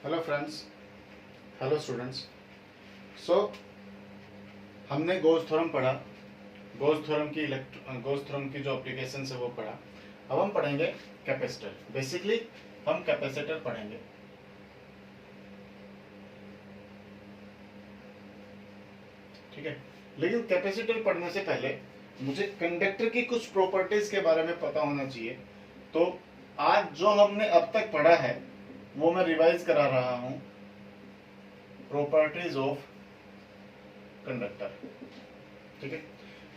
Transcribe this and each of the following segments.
Hello friends, hello students. So हमने Gauss theorem पढ़ा। गोस theorem की जो एप्लीकेशन है वो पढ़ा। अब हम पढ़ेंगे कैपेसिटर। बेसिकली हम कैपेसिटर पढ़ेंगे। ठीक है, लेकिन कैपेसिटर पढ़ने से पहले मुझे कंडक्टर की कुछ प्रॉपर्टीज के बारे में पता होना चाहिए। तो आज जो हमने अब तक पढ़ा है वो मैं रिवाइज करा रहा हूं। Properties of conductor. ठीक है,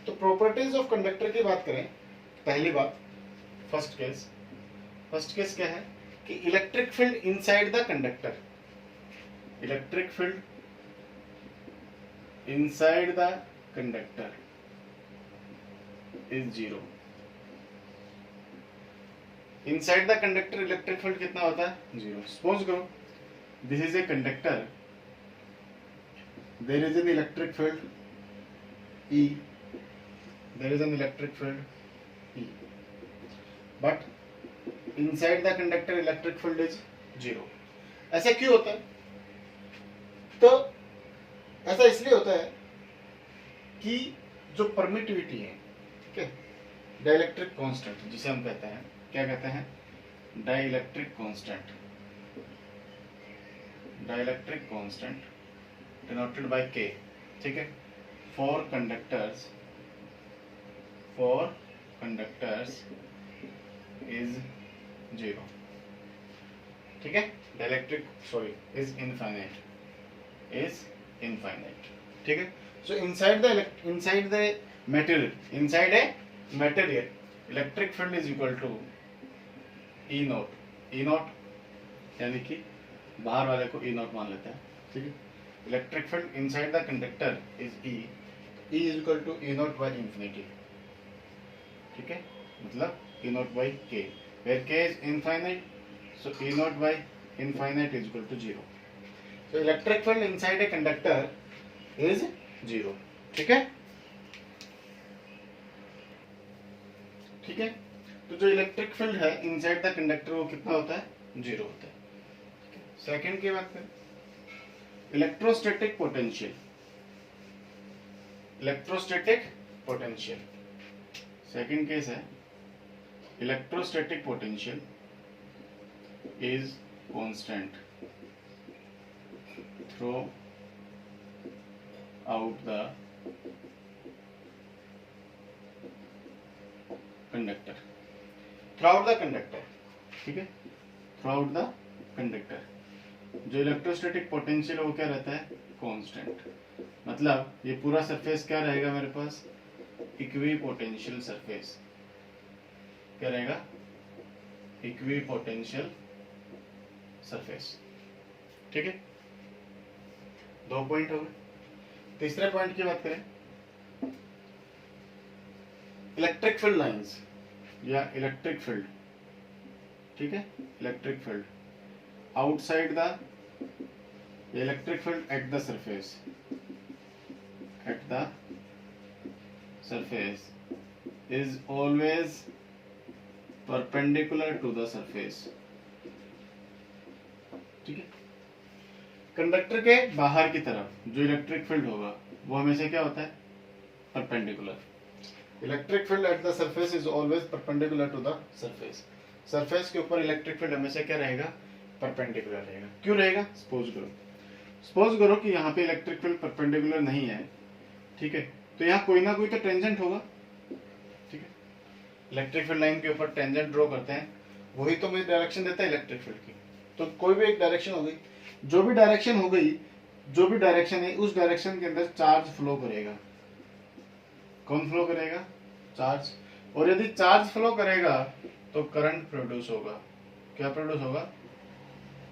तो प्रॉपर्टीज ऑफ कंडक्टर की बात करें, पहली बात फर्स्ट केस क्या है कि electric field inside the conductor, electric field inside the conductor is zero. Inside the conductor electric field कितना होता है? जीरो। सपोज करो this is a conductor, there is an electric field E, there is an electric field E, but inside the conductor electric field is zero. ऐसा क्यों होता है? तो ऐसा इसलिए होता है कि जो परमिटिविटी है, ठीक है, डाइलेक्ट्रिक कांस्टेंट जिसे हम कहते हैं, क्या कहते हैं? Dielectric constant, dielectric constant denoted by K, ठीक है, for conductors is zero. ठीक है, डाइलेक्ट्रिक is infinite. ठीक है, so inside the material electric field is equal to E naught यानी कि बाहर वाले को E naught मान लेते हैं। ठीक है, electric field inside the conductor is E is equal to E naught by infinity. ठीक है, मतलब E naught by K, where K is infinite, so E naught by infinite is equal to zero. So electric field inside a conductor is zero. ठीक है, ठीक है, तो जो electric field है इनसाइड द कंडक्टर वो कितना होता है? जीरो होता है। सेकंड की बात करें, इलेक्ट्रोस्टैटिक पोटेंशियल, सेकंड केस है electrostatic potential is constant through out the conductor, ठीक है, थ्रू आउट द कंडक्टर। जो इलेक्ट्रोस्टैटिक पोटेंशियल है वो क्या रहता है? कांस्टेंट। मतलब ये पूरा सरफेस क्या रहेगा मेरे पास? Equipotential surface. क्या रहेगा? Equipotential surface. ठीक है, दो पॉइंट हो गए। तीसरे पॉइंट की बात करें, इलेक्ट्रिक फील्ड लाइंस या इलेक्ट्रिक फील्ड, ठीक है, electric field outside the electric field at the surface is always perpendicular to the surface. ठीक है, कंडक्टर के बाहर की तरफ जो इलेक्ट्रिक फील्ड होगा वो हमेशा क्या होता है? Perpendicular. Electric field at the surface is always perpendicular to the surface. Surface के ऊपर इलेक्ट्रिक फील्ड हमेशा क्या रहेगा? परपेंडिकुलर रहेगा। क्यों रहेगा? सपोज करो कि यहाँ पे इलेक्ट्रिक फील्ड परपेंडिकुलर नहीं है, ठीक है, तो यहाँ कोई ना कोई तो टेंजेंट होगा। ठीक है, इलेक्ट्रिक फील्ड लाइन के ऊपर टेंजेंट ड्रॉ करते हैं, वही तो मुझे डायरेक्शन देता है इलेक्ट्रिक फील्ड की। तो कोई भी एक डायरेक्शन हो गई, जो भी डायरेक्शन है उस डायरेक्शन के अंदर चार्ज फ्लो करेगा। कौन फ्लो करेगा? चार्ज। और यदि चार्ज फ्लो करेगा तो करंट प्रोड्यूस होगा। क्या प्रोड्यूस होगा?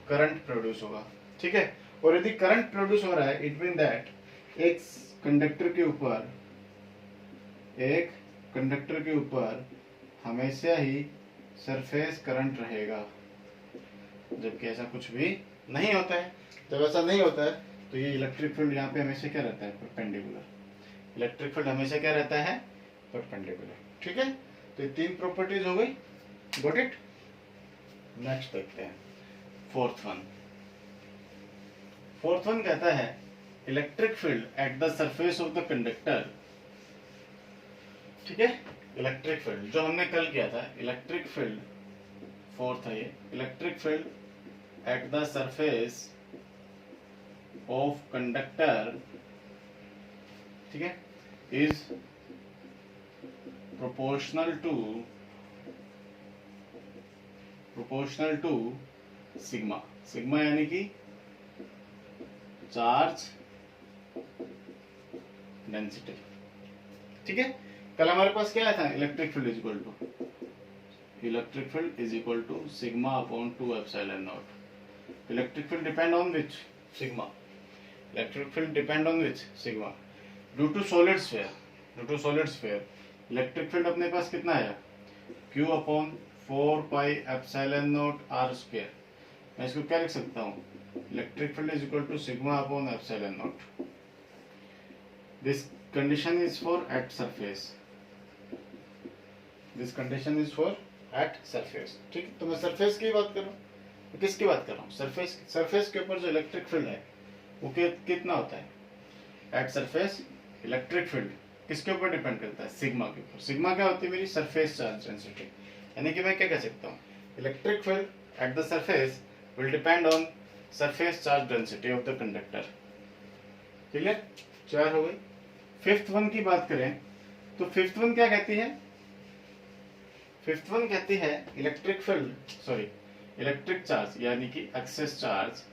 करंट प्रोड्यूस होगा। ठीक है, और यदि करंट प्रोड्यूस हो रहा है इट मीन दैट एक कंडक्टर के ऊपर हमेशा ही सरफेस करंट रहेगा, जबकि ऐसा कुछ भी नहीं होता है। जब ऐसा नहीं होता है तो ये इलेक्ट्रिक फील्ड यहाँ पे हमेशा क्या रहता है? परपेंडिकुलर। इलेक्ट्रिक फील्ड हमेशा क्या रहता है? परपेंडिकुलर। ठीक है, तो ये तीन प्रॉपर्टीज हो गई। Got it? नेक्स्ट देखते हैं फोर्थ वन। फोर्थ वन कहता है electric field at the surface of the conductor, ठीक है, इलेक्ट्रिक फील्ड जो हमने कल किया था, इलेक्ट्रिक फील्ड फोर्थ है ये, electric field at the surface of conductor, ठीक है, is proportional to sigma, sigma यानी कि चार्ज डेंसिटी, ठीक है। कल हमारे पास क्या आया था, electric field is equal to sigma upon 2 epsilon nought. Electric field depend on which, sigma, electric field depend on which, sigma. Due to solid sphere electric field अपने पास कितना आया, Q upon 4 pi epsilon nought R square. मैं इसको क्या लिख सकता हूँ, electric field is equal to sigma upon epsilon nought. This condition is for at surface, this condition is for at surface, ठीक। तो मैं सरफेस की बात कर रहा हूँ, तो किसकी बात कर रहा हूँ, सरफेस के ऊपर जो इलेक्ट्रिक फील्ड है वो कितना होता है, एट सरफेस इलेक्ट्रिक फील्ड किसके ऊपर डिपेंड करता है, सिग्मा के ऊपर। सिग्मा क्या होती है, मेरी सरफेस चार्ज डेंसिटी, यानी कि मैं क्या कह सकता हूँ, electric field at the surface will depend on surface charge density of the conductor. Clear, 4 हो गई। फिफ्थ वन की बात करें तो फिफ्थ वन क्या कहती है, फिफ्थ वन कहती है इलेक्ट्रिक चार्ज यानी कि excess charge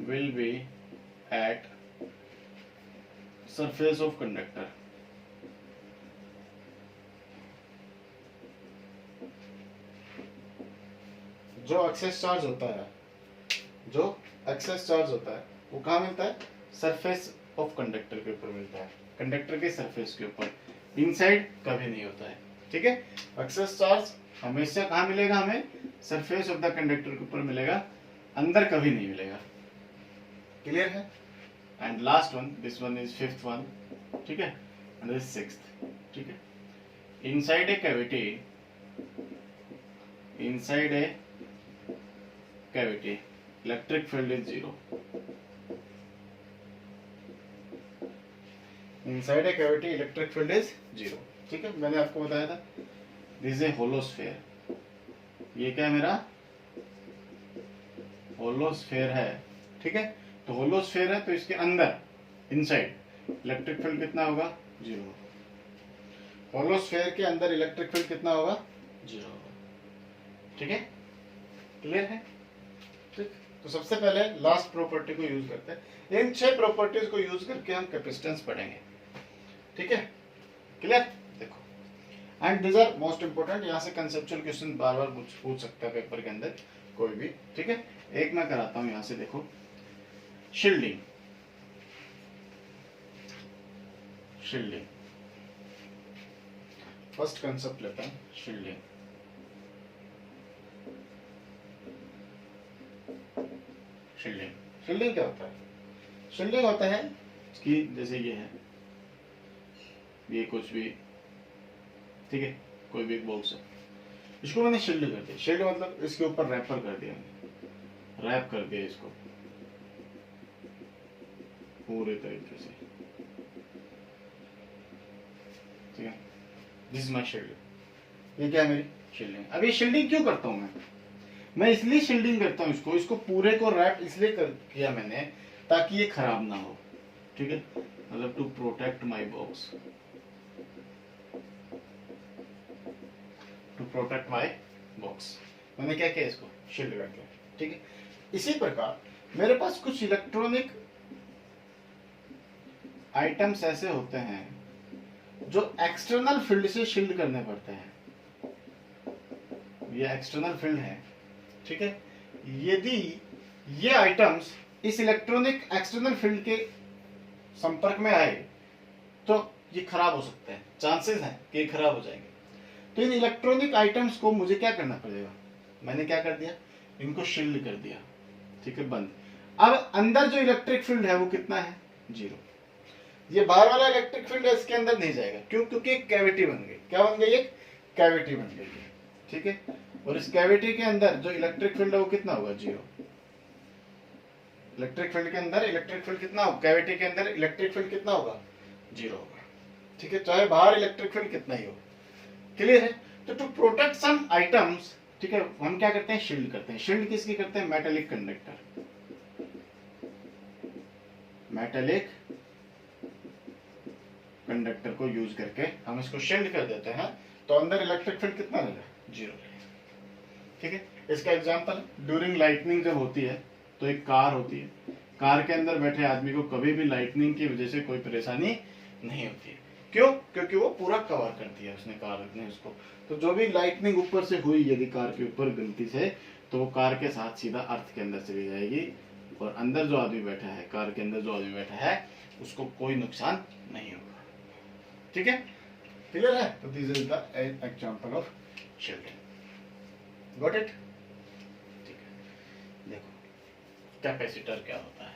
will be at surface of conductor। जो एक्सेस चार्ज होता है वो कहाँ मिलता है, सरफेस ऑफ कंडक्टर के ऊपर मिलता है, कंडक्टर के सरफेस के ऊपर, इनसाइड कभी नहीं होता है, ठीक है। एक्सेस चार्ज हमेशा कहाँ मिलेगा, हमें सरफेस ऑफ द कंडक्टर के ऊपर मिलेगा, अंदर कभी नहीं मिलेगा। क्लियर है। And last one, this one is fifth one, ठीक है, एंड दिस सिक्स्थ, ठीक है। Inside a cavity electric field is 0। Inside a cavity electric field is 0, ठीक है। मैंने आपको बताया था दिस इज ए होलोस्फेयर, ये क्या है मेरा होलोस्फेयर है, ठीक है। तो होलोस्फेयर है तो इसके अंदर इनसाइड इलेक्ट्रिक फील्ड कितना होगा, 0। होलोस्फेयर के अंदर इलेक्ट्रिक फील्ड कितना होगा, 0 होगा, ठीक है। क्लियर है, ठीक। तो सबसे पहले लास्ट प्रॉपर्टी को यूज करते हैं, इन 6 प्रॉपर्टीज को यूज करके हम कैपेसिटेंस पढ़ेंगे, ठीक है। क्लियर, देखो, and this are most important, यहाँ से कंसेप्चुअल क्वेश्चन बार बार पूछ सकता है पेपर के अंदर कोई भी, ठीक है। एक मैं कराता हूं, यहाँ से देखो, शील्डिंग, फर्स्ट कंसेप्ट लेते हैं, शील्डिंग। शील्डिंग क्या होता है, शील्डिंग होता है कि जैसे ये है, ये कुछ भी, ठीक है, कोई भी एक बॉक्स है, इसको मैंने शील्ड कर दिया, शील्ड मतलब इसके ऊपर रैपर कर दिया, रैप कर दिया इसको पूरे तरीके से, ठीक है। दिस इज माय शील्ड, ये क्या है मेरी शील्डिंग। अब ये शील्डिंग क्यों करता हूं मैं इसलिए शील्डिंग करता हूं इसको पूरे को रैप इसलिए किया मैंने ताकि ये खराब ना हो, ठीक है, मतलब टू प्रोटेक्ट माय बॉक्स, मैंने क्या किया, इसको शील्ड कर दिया, ठीक है। इसी प्रकार मेरे पास कुछ इलेक्ट्रॉनिक आइटम्स ऐसे होते हैं जो एक्सटर्नल फील्ड से शील्ड करने पड़ते हैं, ये एक्सटर्नल फील्ड है, ठीक है। यदि ये आइटम्स इस इलेक्ट्रॉनिक एक्सटर्नल फील्ड के संपर्क में आए तो ये खराब हो सकते हैं, चांसेस हैं कि ये खराब हो जाएंगे। तो इन इलेक्ट्रॉनिक आइटम्स को मुझे क्या करना पड़ेगा, मैंने क्या कर दिया, इनको शील्ड कर दिया, ठीक है, बंद। अब अंदर जो इलेक्ट्रिक फील्ड है वो कितना है, 0। ये बाहर वाला इलेक्ट्रिक फील्ड है इसके अंदर नहीं जाएगा, क्यों, क्योंकि एक कैविटी बन गई, क्या बन गई, एक कैविटी बन गई, ठीक है। और इस कैविटी के अंदर जो इलेक्ट्रिक फील्ड है वो कितना होगा, 0। इलेक्ट्रिक फील्ड के अंदर इलेक्ट्रिक फील्ड कितना होगा, कैविटी के अंदर इलेक्ट्रिक फील्ड कितना होगा, 0 होगा। ठीक है, चाहे बाहर इलेक्ट्रिक फील्ड कितना ही हो। क्लियर है? तो टू प्रोटेक्ट सम आइटम्स, ठीक है, हम क्या करते हैं, शील्ड करते हैं। शील्ड किसकी करते हैं, मेटेलिक कंडक्टर, मेटेलिक कंडक्टर को यूज करके हम इसको शील्ड कर देते हैं, तो अंदर इलेक्ट्रिक फील्ड कितना रहेगा, 0 रहेगा। ठीक है, इसका एग्जांपल ड्यूरिंग लाइटनिंग जब होती है तो एक कार होती है, कार के अंदर बैठे आदमी को कभी भी लाइटनिंग की वजह से कोई परेशानी नहीं होती है। क्यों? क्योंकि वो पूरा कवर कर दिया उसने, कार ने उसको। तो जो भी लाइटनिंग ऊपर से हुई यदि कार के ऊपर गलती से, तो वो कार के साथ सीधा अर्थ के अंदर चली जाएगी, और अंदर जो आदमी बैठा है, कार के अंदर जो आदमी बैठा है, उसको कोई नुकसान नहीं होगा। ठीक है, क्लियर है? तो this is the example of shield. Got it? ठीक है, देखो कैपेसिटर क्या होता है।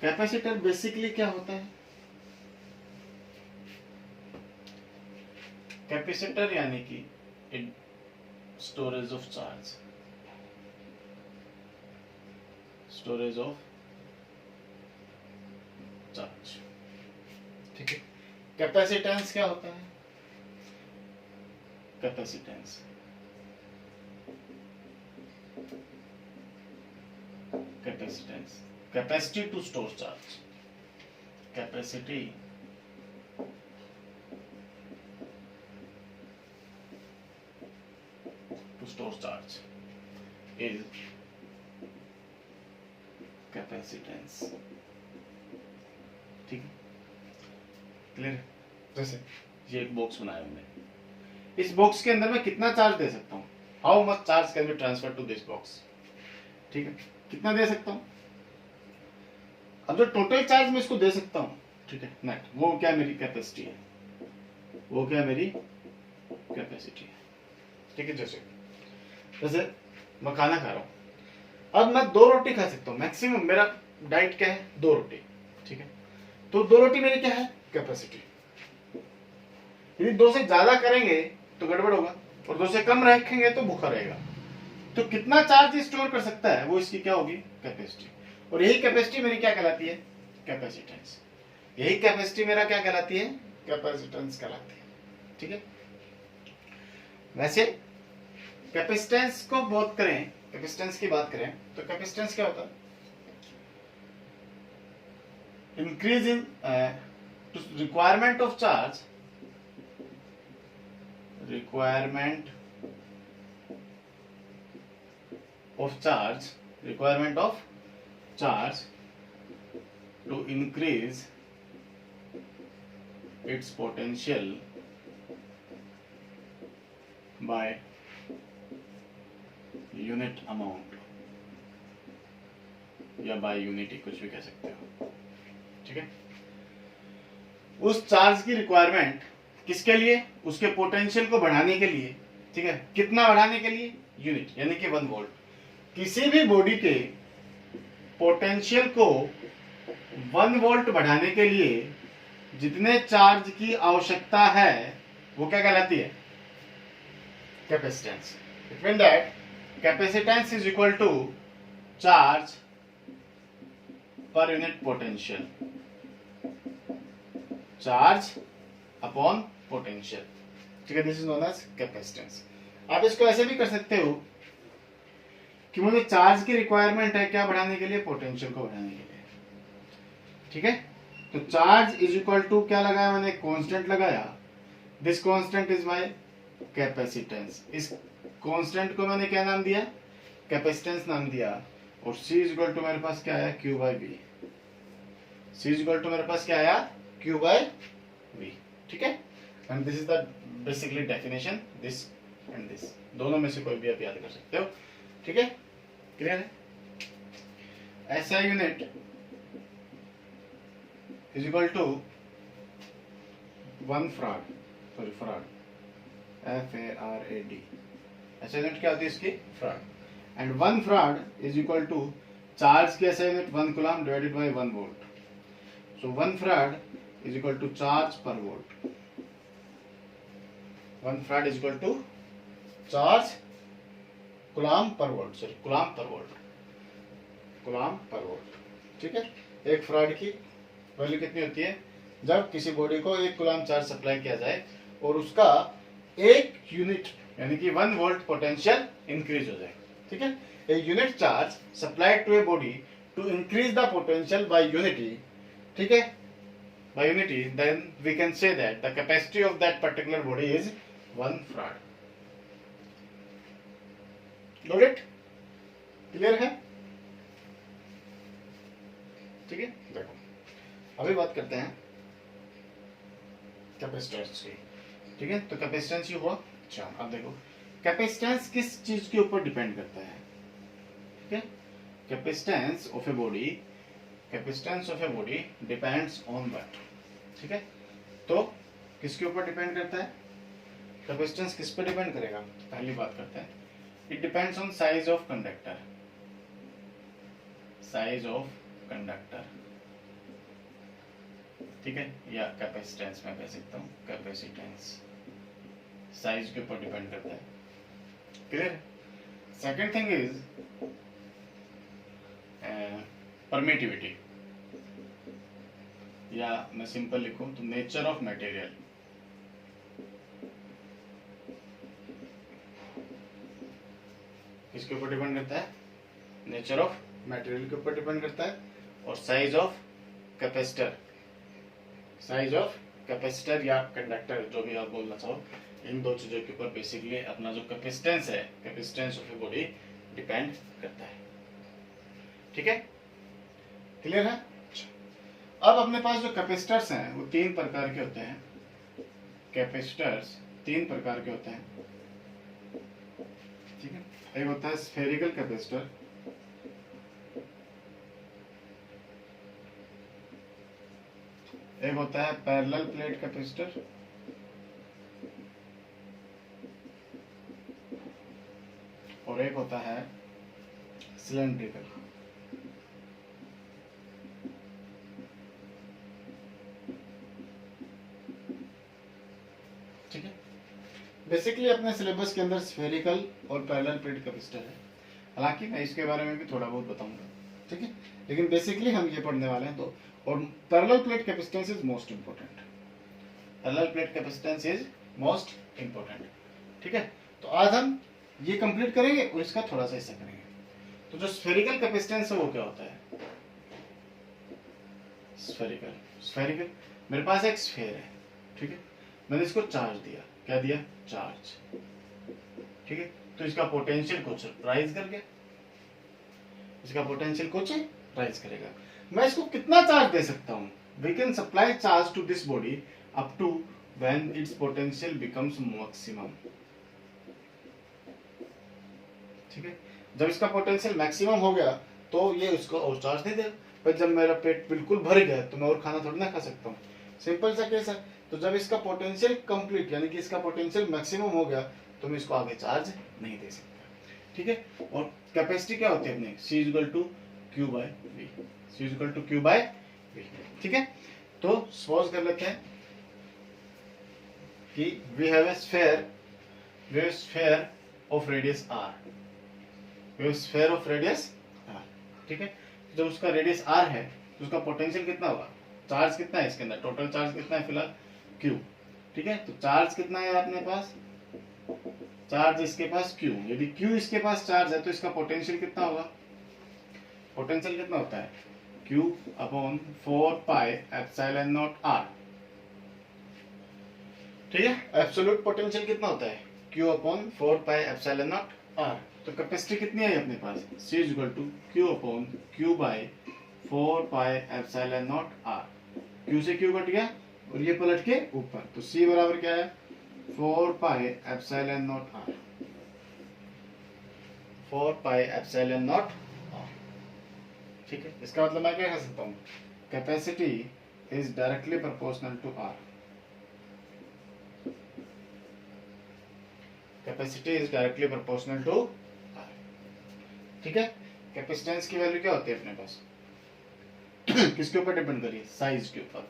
कैपेसिटर बेसिकली क्या होता है, कैपेसिटर यानी कि storage of charge, storage of charge. ठीक है, कैपेसिटेंस क्या होता है, capacitance capacity to store charge, capacity to store charge is capacitance. ठीक है, क्लियर? जैसे ये एक बॉक्स बनाया हमने, इस बॉक्स के अंदर मैं कितना चार्ज दे सकता हूँ, how much charge can be transfer to this box. ठीक है, कितना दे सकता हूँ। अब जो टोटल चार्ज मैं इसको दे सकता हूँ, ठीक है, नेट, वो क्या मेरी कैपेसिटी है, वो क्या मेरी कैपेसिटी है। ठीक है, जैसे मैं खाना खा रहा हूँ, अब मैं 2 रोटी खा सकता हूँ, मैक्सिमम मेरा डाइट क्या है, 2 रोटी। ठीक है, तो 2 रोटी मेरी क्या है, कैपेसिटी। यदि 2 से ज्यादा करेंगे तो गड़बड़ होगा, और 2 से कम रखेंगे तो भूखा रहेगा। तो कितना चार्ज स्टोर कर सकता है, वो इसकी क्या होगी, कैपेसिटी। और यही कैपेसिटी मेरी क्या कहलाती है, कैपेसिटेंस। यही कैपेसिटी मेरा क्या कहलाती है, कैपेसिटेंस कहलाती है। ठीक है, वैसे कैपेसिटेंस को बात करें, कैपेसिटेंस की बात करें तो कैपेसिटेंस क्या होता है, increase in requirement of charge, requirement of charge to increase its potential by unit amount, या बाय यूनिटी, कुछ भी कह सकते हो। ठीक है, उस चार्ज की रिक्वायरमेंट किसके लिए, उसके पोटेंशियल को बढ़ाने के लिए। ठीक है, कितना बढ़ाने के लिए, यूनिट, यानी कि 1 वोल्ट। किसी भी बॉडी के पोटेंशियल को 1 वोल्ट बढ़ाने के लिए जितने चार्ज की आवश्यकता है वो क्या कहलाती है, capacitance. It mean that capacitance is equal to charge per unit potential, charge upon potential. ठीक है, this is known as capacitance. आप इसको ऐसे भी कर सकते हो कि मुझे चार्ज की रिक्वायरमेंट है क्या बढ़ाने के लिए, पोटेंशियल को बढ़ाने के लिए। ठीक है, तो चार्ज इज इक्वल टू क्या लगाया मैंने, कांस्टेंट लगाया, this constant is my capacitance. इस कांस्टेंट को मैंने क्या नाम दिया, कैपेसिटेंस नाम दिया। और C इज इक्वल टू मेरे पास क्या आया, Q by V। C is equal to मेरे पास क्या आया, Q बाय V। ठीक है, and this is the basically definition, this and this, दोनों में से कोई भी आप याद कर सकते हो। ठीक है, क्लियर है। ऐसा unit is equal to 1 farad, sorry farad, FARAD। ऐसा यूनिट क्या होती है इसकी, farad. And 1 farad is equal to charge की ऐसा unit 1 coulomb divided by 1 volt. So 1 farad is equal to charge per volt. 1 farad is equal to charge coulomb per volt, sorry coulomb per volt, coulomb per volt. ठीक है, एक farad की value कितनी होती है जब किसी बॉडी को 1 कूलम्ब चार्ज सप्लाई किया जाए और उसका 1 यूनिट यानी कि 1 वोल्ट पोटेंशियल इंक्रीज हो जाए। ठीक है, a unit charge supplied to a body to increase the potential by unity, ठीक है, by unity, then we can say that the capacity of that particular body is 1 farad. Got it? Clear है? ठीक है, देखो अभी बात करते हैं कैपेसिटेंस की। ठीक है, तो कैपेसिटेंस ये हुआ। अच्छा, अब देखो कैपेसिटेंस किस चीज के ऊपर डिपेंड करता है। ठीक है, capacitance of a body, capacitance of a body depends on what. ठीक है, तो किसके ऊपर डिपेंड करता है, कैपेसिटेंस किस पे डिपेंड करेगा। पहली बात करते हैं, it depends on size of conductor, size of conductor. ठीक है, या कैपेसिटेंस में कह सकता हूँ, कैपेसिटेंस साइज के ऊपर डिपेंड करता है। Clear. Second thing is permittivity, या मैं सिंपल लिखूं तो नेचर ऑफ मटेरियल। किसके ऊपर डिपेंड करता है, नेचर ऑफ मटेरियल के ऊपर डिपेंड करता है। और size of capacitor, size of capacitor या कंडक्टर, जो भी आप बोलना चाहो, इन दो चीजों के ऊपर बेसिकली अपना जो कैपेसिटेंस है, capacitance of a body depend करता है। ठीक है, क्लियर है। अब अपने पास जो कैपेसिटर्स हैं वो 3 प्रकार के होते हैं। कैपेसिटर्स 3 प्रकार के होते हैं। ठीक है, एक होता है स्फेरिकल कैपेसिटर, एक होता है पैरेलल प्लेट कैपेसिटर, और एक होता है सिलेंड्रिकल। ठीक है, बेसिकली अपने सिलेबस के अंदर स्फेरिकल और पैरेलल प्लेट कैपेसिटर है, हालांकि मैं इसके बारे में भी थोड़ा बहुत बताऊंगा। ठीक है, लेकिन बेसिकली हम ये पढ़ने वाले हैं। तो और parallel plate capacitance is most important, parallel plate capacitance is most important. ठीक है, तो आज हम ये कंप्लीट करेंगे और इसका थोड़ा सा हिस्सा करेंगे। तो जो स्फेरिकल कैपेसिटेंस है वो क्या होता है, स्फेरिकल, स्फेरिकल मेरे पास एक स्फेयर है। ठीक है, मैंने इसको चार्ज दिया, क्या दिया, चार्ज। ठीक है, तो इसका पोटेंशियल कुछ राइज कर गया, इसका पोटेंशियल कुछ राइज करेगा। मैं इसको कितना चार्ज दे सकता हूं, we can supply charge to this body up to when its potential becomes maximum. ठीक है, जब इसका पोटेंशियल मैक्सिमम हो गया तो ये उसको और चार्ज नहीं देगा। पर जब मेरा पेट बिल्कुल भर गया तो मैं और खाना थोड़ी ना खा सकता हूँ, सिंपल सा केस है। तो जब इसका पोटेंशियल कंप्लीट यानी कि इसका पोटेंशियल मैक्सिमम हो गया तो मैं इसको आगे चार्ज नहीं दे सकता। ठीक है, और कैपेसिटी क्या होती है अपनी, C equal to Q by V, C equal to Q by V. ठीक है, तो सपोज कर लेते हैं कि we have a sphere of radius r, sphere of radius r। ठीक है, जब उसका रेडियस r है तो उसका पोटेंशियल कितना होगा, चार्ज कितना है इसके अंदर, टोटल चार्ज कितना है फिलहाल q। ठीक है, तो चार्ज कितना है अपने पास, चार्ज इसके पास q, यदि q इसके पास चार्ज है तो इसका पोटेंशियल कितना होगा, पोटेंशियल कितना होता है q upon 4 pi epsilon naught r। ठीक है, एब्सोल्यूट पोटेंशियल कितना होता है q upon 4 pi epsilon naught r। तो कैपेसिटी कितनी है अपने पास, C equal to Q upon Q by 4 pi epsilon naught R। Q से Q कट गया और ये पलट के ऊपर, तो C बराबर क्या है 4 pi epsilon naught R, 4 pi epsilon naught R। ठीक है, इसका मतलब मैं क्या कह सकता हूँ, capacity is directly proportional to R, capacity is directly proportional to R। ठीक है, कैपेसिटेंस की वैल्यू क्या होती है अपने पास किसके ऊपर डिपेंड कर रही है, साइज के ऊपर।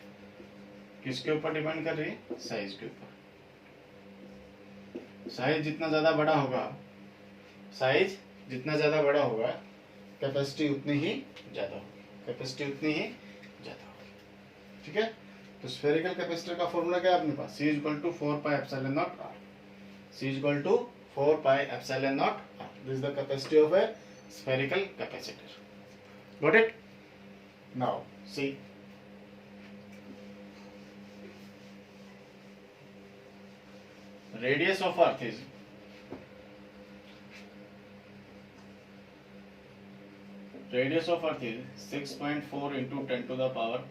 किसके ऊपर डिपेंड कर रही है, साइज के ऊपर। साइज जितना ज्यादा बड़ा होगा, साइज जितना ज्यादा बड़ा होगा, कैपेसिटी उतनी ही ज्यादा होगी, कैपेसिटी उतनी ही ज्यादा होगी। ठीक है, तो स्फेरिकल कैपेसिटर का फॉर्मूला क्या है अपने पास, C = 4 pi epsilon naught R, C = 4 pi epsilon naught R. This is the capacity of a spherical capacitor. Got it? Now see, radius of earth is 6.4 into 10 to the power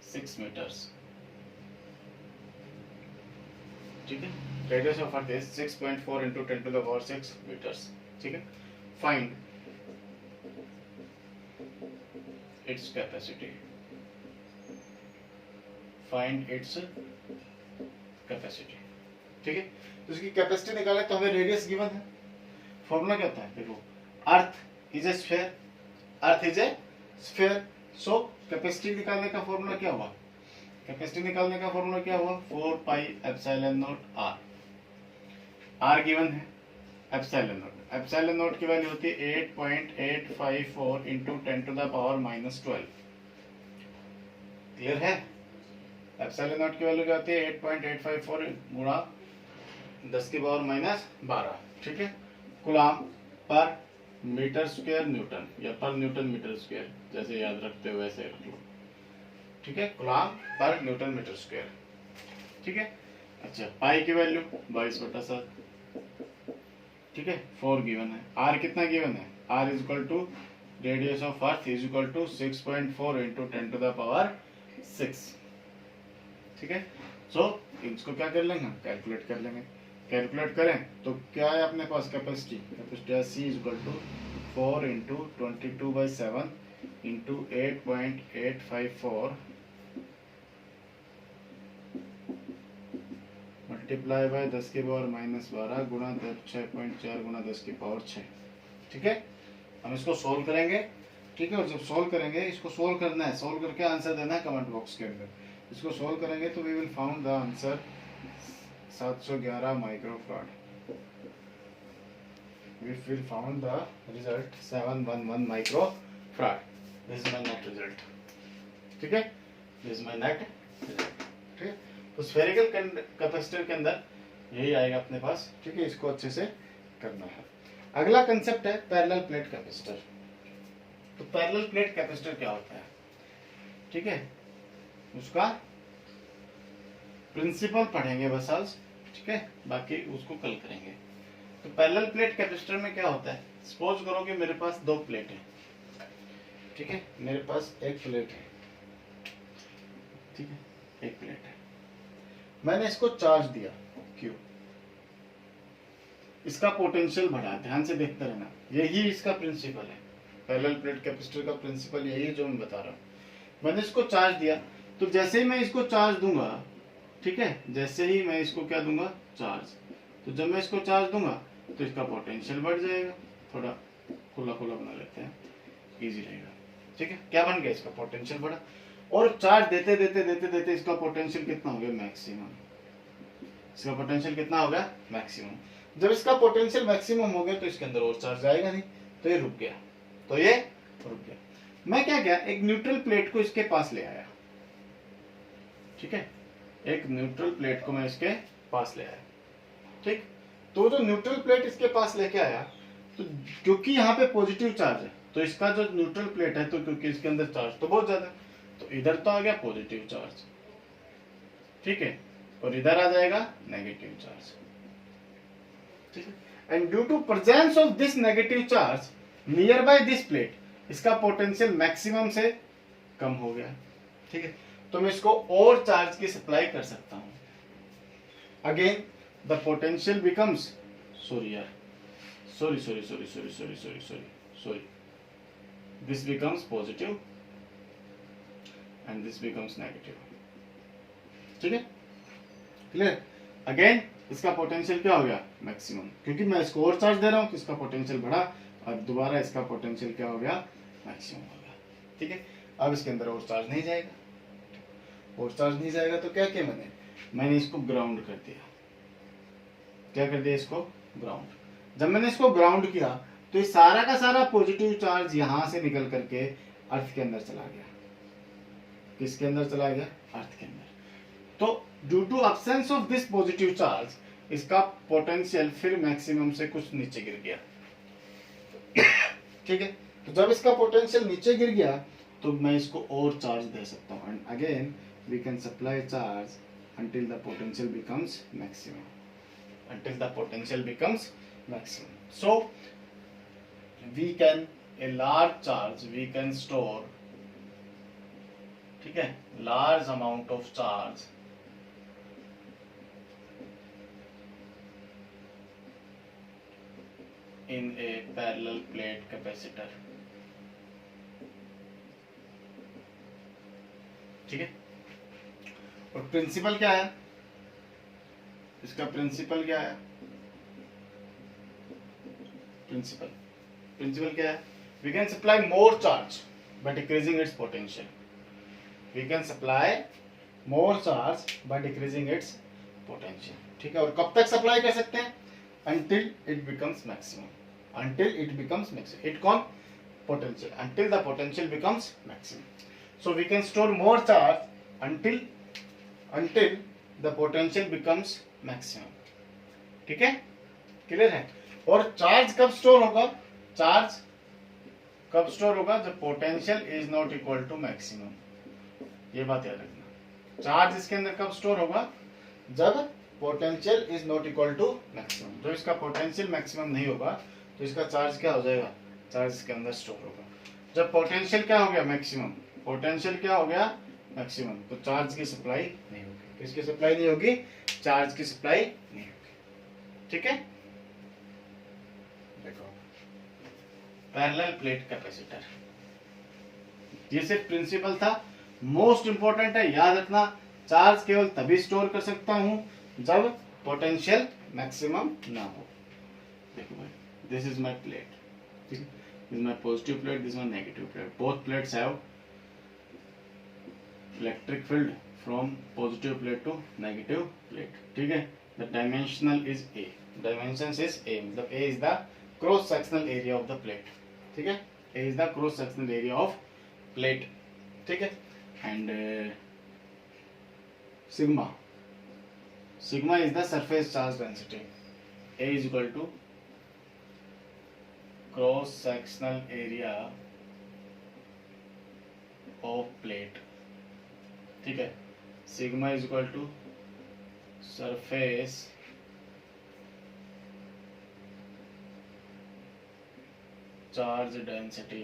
6 meters. ठीक है, radius of earth is 6.4 into 10 to the power 6 meters. ठीक है, find its capacity, find its capacity. ठीक है, तो इसकी capacity निकाले तो हमें रेडियस गिवन है, फॉर्मूला क्या होता है देखो, earth is a sphere, earth is a sphere, so capacity निकालने का फॉर्मूला क्या हुआ, कैपेसिटी निकालने का फॉर्मूला क्या हुआ, 4 pi epsilon naught R, R given है, एप्सिलॉन नॉट की वैल्यू होती है 8.854 into 10 to the power -12। Clear है, एप्सिलॉन नॉट की वैल्यू क्या होती है 8.854 गुणा 10 की पावर -12। ठीक है, coulomb per metre square Newton या पर न्यूटन मीटर स्क्वायर, जैसे याद रखते हो वैसे रख लो। ठीक है, coulomb per Newton metre square. ठीक है, अच्छा पाई की वैल्यू 22/7। ठीक है, 4 गिवन है, आर कितना गिवन है, R is equal to radius of earth is equal to 6.4 into 10 to the power 6। ठीक है, सो इसको क्या कर लेंगे, कैलकुलेट कर लेंगे, कैलकुलेट करें तो क्या है अपने पास कैपेसिटी, कैपेसिटी है C is equal to 4 into 22/7 into 8.854 multiply by 10 की पावर -12 गुणा 6.4 गुणा 10 की पावर 6। ठीक है, हम इसको सोल्व करेंगे। ठीक है, और जब सोल्व करेंगे, इसको सोल्व करना है, सोल्व करके आंसर देना है कमेंट बॉक्स के अंदर। इसको सोल्व करेंगे तो we will found the answer 711 microfarad, we will found the result 711 microfarad. This is my net result. ठीक है, this is my net result. ठीक है, तो स्फेरिकल कैपेसिटर के अंदर यही आएगा अपने पास। ठीक है, इसको अच्छे से करना है। अगला कंसेप्ट है पैरेलल प्लेट कैपेसिटर। तो पैरेलल प्लेट कैपेसिटर क्या होता है, ठीक है, उसका प्रिंसिपल पढ़ेंगे बस आज। ठीक है, बाकी उसको कल करेंगे। तो पैरेलल प्लेट कैपेसिटर में क्या होता है, सपोज करो कि मेरे पास 2 प्लेट है। ठीक है, मेरे पास एक प्लेट है, ठीक है, एक प्लेट है, मैंने इसको चार्ज दिया Q, इसका पोटेंशियल बढ़ा, ध्यान से देखते रहना, यही इसका प्रिंसिपल है। पैरेलल प्लेट कैपेसिटर का प्रिंसिपल यही है जो मैं बता रहा हूं। मैंने इसको चार्ज दिया, तो जैसे ही मैं इसको चार्ज दूंगा, ठीक है, जैसे ही मैं इसको क्या दूंगा, चार्ज, तो जब मैं इसको चार्ज दूंगा तो इसका पोटेंशियल बढ़ जाएगा। थोड़ा खुला खुला बना लेते हैं, इजी रहेगा। ठीक है, क्या बन गया, इसका पोटेंशियल बढ़ा, और चार्ज देते देते देते देते इसका पोटेंशियल कितना हो गया, मैक्सिमम। इसका पोटेंशियल कितना हो गया, मैक्सिमम। जब इसका पोटेंशियल मैक्सिमम हो गया तो इसके अंदर और चार्ज आएगा नहीं, तो ये रुक गया, तो ये रुक गया। मैं क्या किया, एक न्यूट्रल प्लेट को इसके पास ले आया। ठीक है, एक न्यूट्रल प्लेट को मैं इसके पास ले आया। ठीक, तो जो न्यूट्रल प्लेट इसके पास लेके आया, तो क्योंकि यहाँ पे पॉजिटिव चार्ज है, तो इसका जो न्यूट्रल प्लेट है, तो क्योंकि इसके अंदर चार्ज तो बहुत ज्यादा, तो इधर तो आ गया पॉजिटिव चार्ज। ठीक है, और इधर आ जाएगा नेगेटिव चार्ज। ठीक है, and due to presence of this negative charge near by this plate, इसका पोटेंशियल मैक्सिमम से कम हो गया। ठीक है, तो मैं इसको और चार्ज की सप्लाई कर सकता हूं। Again the potential becomes sorry this becomes positive and this becomes negative. ठीक है, क्लियर। अगेन इसका पोटेंशियल क्या हो गया, मैक्सिमम, क्योंकि मैं इसको और चार्ज दे रहा हूं तो इसका पोटेंशियल बढ़ा, और दोबारा इसका पोटेंशियल क्या हो गया, मैक्सिमम हो गया। ठीक है, अब इसके अंदर और चार्ज नहीं जाएगा, और चार्ज नहीं जाएगा तो क्या किया मैंने इसको ग्राउंड कर दिया। क्या कर दिया इसको, ग्राउंड। जब मैंने इसको ग्राउंड किया तो ये सारा का सारा पॉजिटिव चार्ज यहां से निकल करके अर्थ के अंदर चला गया। किसके अंदर चला गया, अर्थ के अंदर। तो due to absence of this positive charge इसका पोटेंशियल फिर मैक्सिमम से कुछ नीचे गिर गया। ठीक है, तो जब इसका पोटेंशियल नीचे गिर गया तो मैं इसको और चार्ज दे सकता हूं, and again we can supply charge until the potential becomes maximum, until the potential becomes maximum. So we can, a large charge we can store, ठीक है, large amount of charge in a parallel plate capacitor. ठीक है, और principal क्या है इसका, principal क्या है, प्रिंसिपल क्या है, we can supply more charge by decreasing its potential, we can supply more charge by decreasing its potential. ठीक है, और कब तक सप्लाई कर सकते हैं, until it becomes maximum, until it becomes maximum, it कौन, potential, until the potential becomes maximum. So we can store more charge until the potential becomes maximum। ठीक है, क्लियर है। और चार्ज कब स्टोर होगा, चार्ज कब स्टोर होगा, जब potential is not equal to maximum. ये बात याद रखना, चार्ज इसके अंदर कब स्टोर होगा, जब potential is not equal to maximum. जब इसका पोटेंशियल मैक्सिमम नहीं होगा तो इसका चार्ज क्या हो जाएगा, चार्ज इसके अंदर स्टोर होगा। जब पोटेंशियल क्या हो गया, मैक्सिमम, पोटेंशियल क्या हो गया, मैक्सिमम, तो चार्ज की सप्लाई नहीं होगी। किसकी सप्लाई नहीं होगी, चार्ज की सप्लाई नहीं होगी। ठीक है, देखो पैरेलल प्लेट कैपेसिटर, ये सिर्फ प्रिंसिपल था, मोस्ट इंपॉर्टेंट है, याद रखना। चार्ज केवल तभी स्टोर कर सकता हूं जब पोटेंशियल मैक्सिमम ना हो। देखो भाई, this is my plate, this is my positive plate, this is my negative plate, both plates have electric field from positive plate to negative plate. ठीक है, the dimensional is A, dimensions is A, मतलब A is the cross sectional area of the plate. ठीक है, A is the cross sectional area of plate. ठीक है, and sigma is the surface charge density, A is equal to cross sectional area of plate. ठीक है, sigma is equal to surface charge density,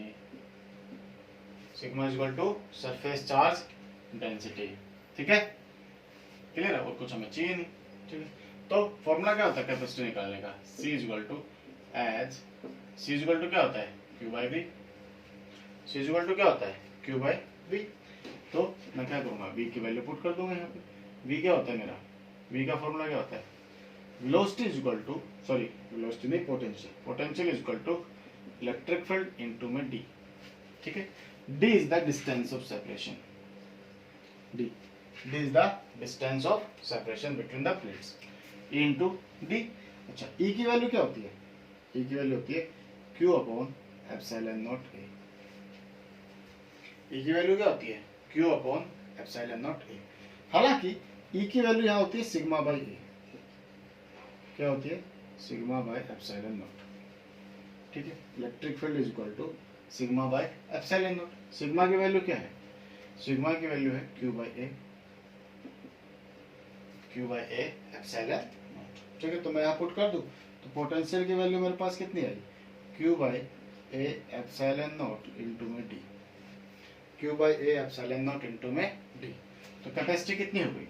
sigma is equal to surface charge density. ठीक है, clear है, और कुछ हमें चाहिए नहीं। ठीक है, तो फॉर्मूला क्या होता है कैपेसिटी निकालने का, C is equal to as, C is equal to क्या होता है, Q by V, C is equal to क्या होता है, Q बाई V। तो मैं क्या करूंगा, V की वैल्यू पुट कर दूंगा यहाँ पे। V क्या होता है मेरा, V का फॉर्मूला क्या होता है, velocity is equal to, sorry velocity नहीं, potential, potential is equal to electric field into में D। ठीक है, D is the distance of separation, D is the distance of separation between the plates, E into D। अच्छा, E की value क्या होती है, E की वैल्यू होती है Q upon epsilon naught A। E की वैल्यू क्या होती है, Q upon epsilon naught A। हालांकि E की वैल्यू यहाँ होती है सिग्मा बाई A, क्या होती है, सिग्मा बाय एप्सिलॉन नॉट। ठीक है, electric field is equal to sigma by epsilon naught. Sigma की वैल्यू क्या है, सिग्मा की वैल्यू है Q by A epsilon naught. ठीक है, तो मैं यहाँ पुट कर दूं तो पोटेंशियल की वैल्यू मेरे पास कितनी आई, Q by A epsilon naught into में D, Q by A epsilon naught into में D। तो कैपेसिटी कितनी हो गई,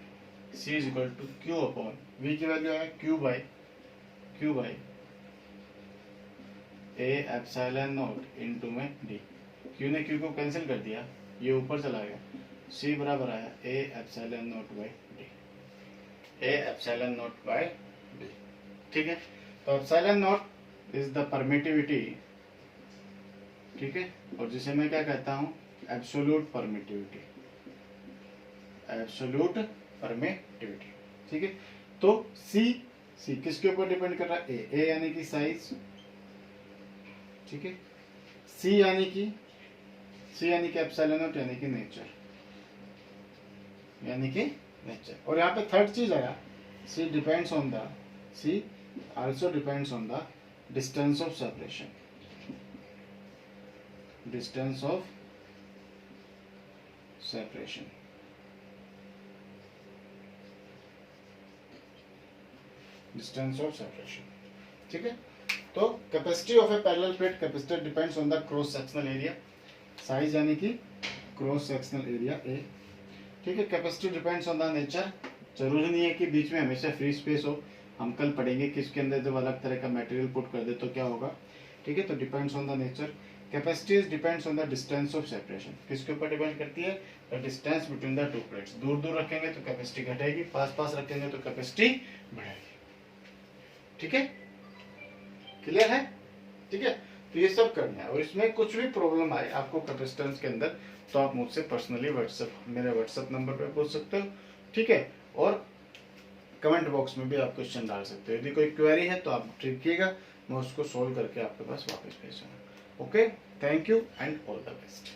C is equal to Q upon V की वैल्यू है Q by A epsilon naught into में D। Q ने Q को कैंसिल कर दिया, ये ऊपर चला गया, C बराबर आया A epsilon not by D, A epsilon not by D। ठीक है, तो epsilon not is the permittivity. ठीक है, और जिसे मैं क्या कहता हूं, एब्सोल्यूट परमिटिविटी, एब्सोल्यूट परमिटिविटी। ठीक है, तो C सी किसके ऊपर डिपेंड कर रहा है? ए यानी कि साइज, ठीक है। सी यानी कि एप्सिलॉन नॉट यानी कि नेचर, और यहाँ पे थर्ड चीज आया, C also depends on the distance of separation, distance of separation. ठीक है। तो capacity of a parallel plate capacitor depends on the cross sectional area, size यानी कि क्रॉस सेक्शनल एरिया ए, ठीक है। Capacity depends on the nature, जरूरी नहीं है कि बीच में हमेशा फ्री स्पेस हो, हम कल पढ़ेंगे कि इसके अंदर जब अलग तरह का मटेरियल पुट कर दे तो क्या होगा, ठीक है। तो depends on the nature. Capacity depends on the distance of separation, किसके ऊपर डिपेंड करती है? The distance between the two plates. दूर दूर रखेंगे तो कैपेसिटी घटेगी, पास पास रखेंगे तो कैपेसिटी बढ़ेगी, ठीक है। क्लियर है? ठीक है। तो ये सब करना है, और इसमें कुछ भी प्रॉब्लम आए आपको कैपेसिटेंस के अंदर तो आप मुझसे पर्सनली मेरे व्हाट्सएप नंबर पे पूछ सकते हो, ठीक है। और कमेंट बॉक्स में भी आप क्वेश्चन डाल सकते हो, यदि कोई क्वेरी है तो आप लिखिएगा, मैं उसको सोल्व करके आपके पास वापस भेजूंगा। Okay, thank you and all the best.